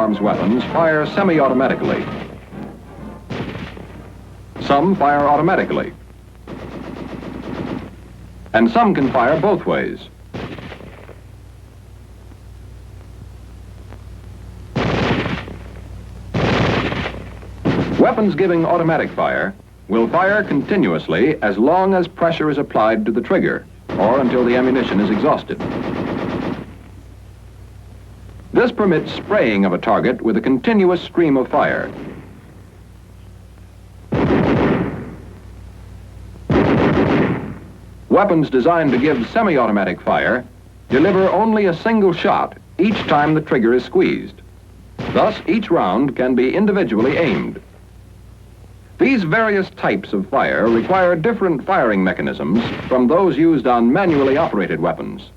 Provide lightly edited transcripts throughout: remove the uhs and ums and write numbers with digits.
firearms weapons fire semi-automatically. Some fire automatically. And some can fire both ways. Weapons giving automatic fire will fire continuously as long as pressure is applied to the trigger or until the ammunition is exhausted. This permits spraying of a target with a continuous stream of fire. Weapons designed to give semi-automatic fire deliver only a single shot each time the trigger is squeezed. Thus, each round can be individually aimed. These various types of fire require different firing mechanisms from those used on manually operated weapons.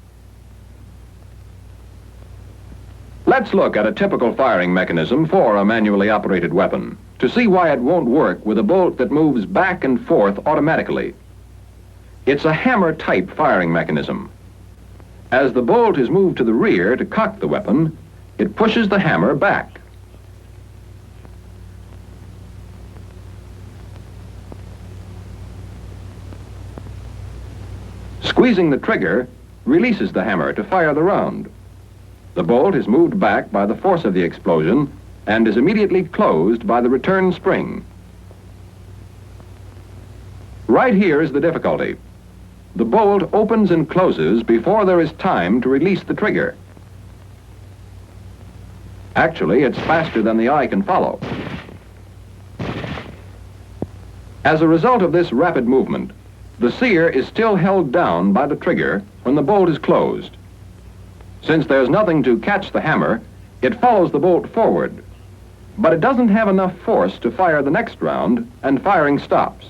Let's look at a typical firing mechanism for a manually operated weapon to see why it won't work with a bolt that moves back and forth automatically. It's a hammer-type firing mechanism. As the bolt is moved to the rear to cock the weapon, it pushes the hammer back. Squeezing the trigger releases the hammer to fire the round. The bolt is moved back by the force of the explosion and is immediately closed by the return spring. Right here is the difficulty. The bolt opens and closes before there is time to release the trigger. Actually, it's faster than the eye can follow. As a result of this rapid movement, the sear is still held down by the trigger when the bolt is closed. Since there's nothing to catch the hammer, it follows the bolt forward, but it doesn't have enough force to fire the next round, and firing stops.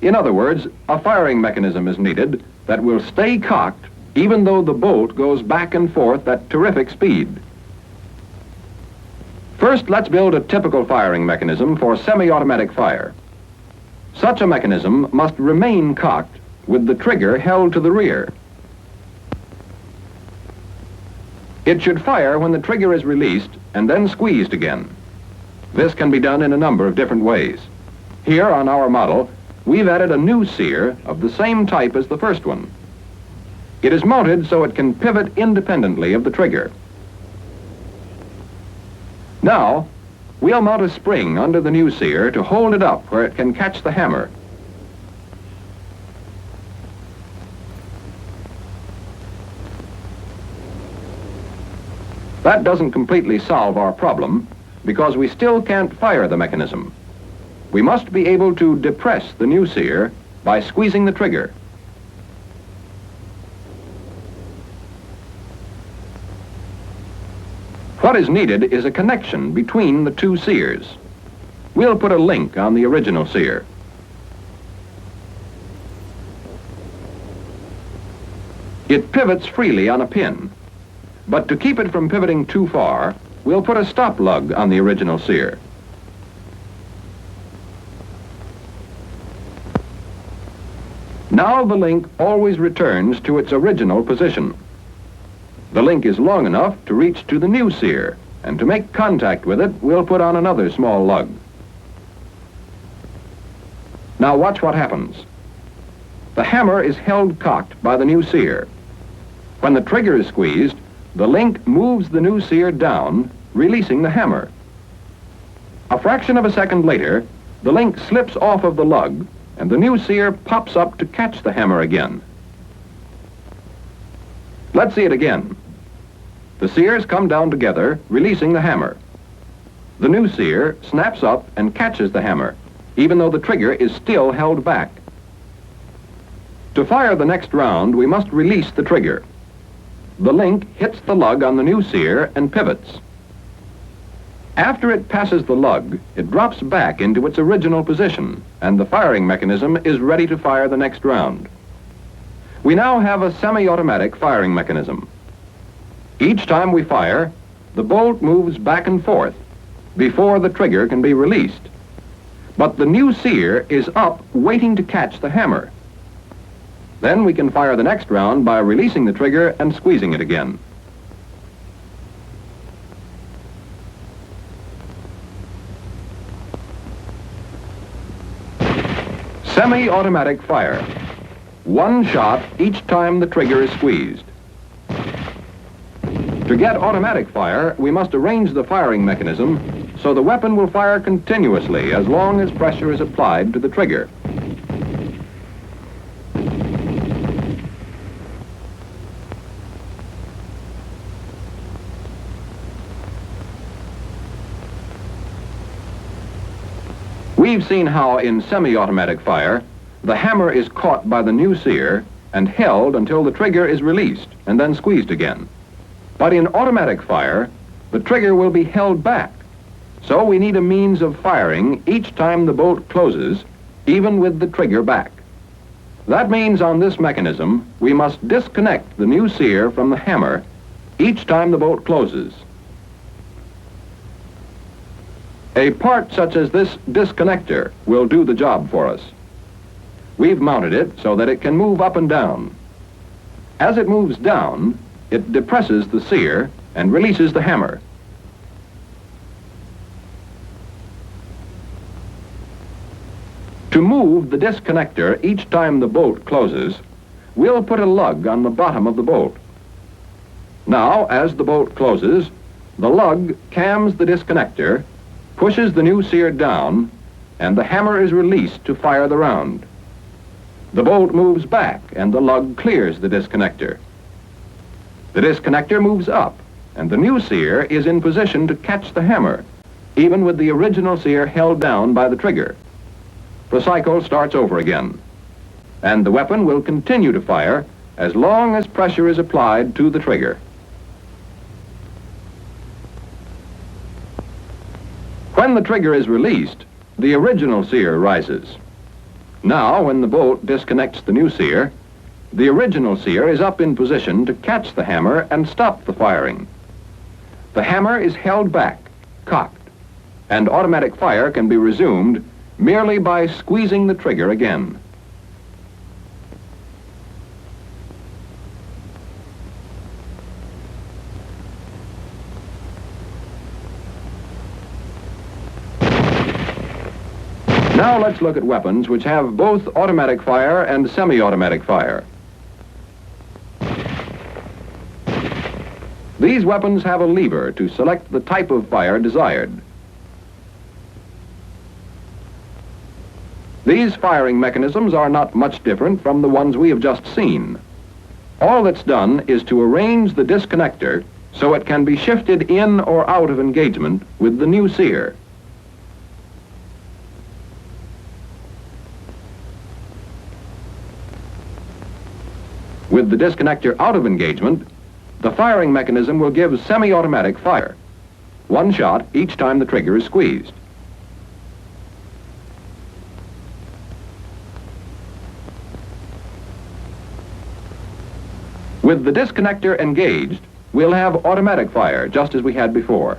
In other words, a firing mechanism is needed that will stay cocked even though the bolt goes back and forth at terrific speed. First, let's build a typical firing mechanism for semi-automatic fire. Such a mechanism must remain cocked with the trigger held to the rear. It should fire when the trigger is released and then squeezed again. This can be done in a number of different ways. Here on our model, we've added a new sear of the same type as the first one. It is mounted so it can pivot independently of the trigger. Now, we'll mount a spring under the new sear to hold it up where it can catch the hammer. That doesn't completely solve our problem because we still can't fire the mechanism. We must be able to depress the new sear by squeezing the trigger. What is needed is a connection between the two sears. We'll put a link on the original sear. It pivots freely on a pin, but to keep it from pivoting too far, we'll put a stop lug on the original sear. Now the link always returns to its original position. The link is long enough to reach to the new sear, and to make contact with it, we'll put on another small lug. Now watch what happens. The hammer is held cocked by the new sear. When the trigger is squeezed, the link moves the new sear down, releasing the hammer. A fraction of a second later, the link slips off of the lug, and the new sear pops up to catch the hammer again. Let's see it again. The sears come down together, releasing the hammer. The new sear snaps up and catches the hammer, even though the trigger is still held back. To fire the next round, we must release the trigger. The link hits the lug on the new sear and pivots. After it passes the lug, it drops back into its original position, and the firing mechanism is ready to fire the next round. We now have a semi-automatic firing mechanism. Each time we fire, the bolt moves back and forth before the trigger can be released. But the new sear is up waiting to catch the hammer. Then we can fire the next round by releasing the trigger and squeezing it again. Semi-automatic fire. One shot each time the trigger is squeezed. To get automatic fire, we must arrange the firing mechanism so the weapon will fire continuously as long as pressure is applied to the trigger. We've seen how in semi-automatic fire, the hammer is caught by the new sear and held until the trigger is released and then squeezed again. But in automatic fire, the trigger will be held back. So we need a means of firing each time the bolt closes, even with the trigger back. That means on this mechanism, we must disconnect the new sear from the hammer each time the bolt closes. A part such as this disconnector will do the job for us. We've mounted it so that it can move up and down. As it moves down, it depresses the sear and releases the hammer. To move the disconnector each time the bolt closes, we'll put a lug on the bottom of the bolt. Now, as the bolt closes, the lug cams the disconnector, pushes the new sear down, and the hammer is released to fire the round. The bolt moves back and the lug clears the disconnector. The disconnector moves up and the new sear is in position to catch the hammer, even with the original sear held down by the trigger. The cycle starts over again, and the weapon will continue to fire as long as pressure is applied to the trigger. When the trigger is released, the original sear rises. Now, when the bolt disconnects the new sear, the original sear is up in position to catch the hammer and stop the firing. The hammer is held back, cocked, and automatic fire can be resumed merely by squeezing the trigger again. Now let's look at weapons which have both automatic fire and semi-automatic fire. These weapons have a lever to select the type of fire desired. These firing mechanisms are not much different from the ones we have just seen. All that's done is to arrange the disconnector so it can be shifted in or out of engagement with the new sear. With the disconnector out of engagement, the firing mechanism will give semi-automatic fire. One shot each time the trigger is squeezed. With the disconnector engaged, we'll have automatic fire just as we had before.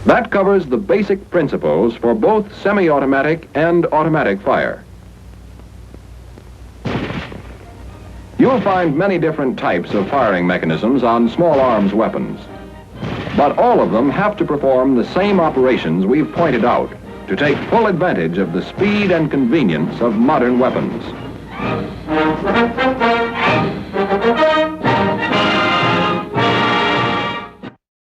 That covers the basic principles for both semi-automatic and automatic fire. You'll find many different types of firing mechanisms on small arms weapons, but all of them have to perform the same operations we've pointed out to take full advantage of the speed and convenience of modern weapons.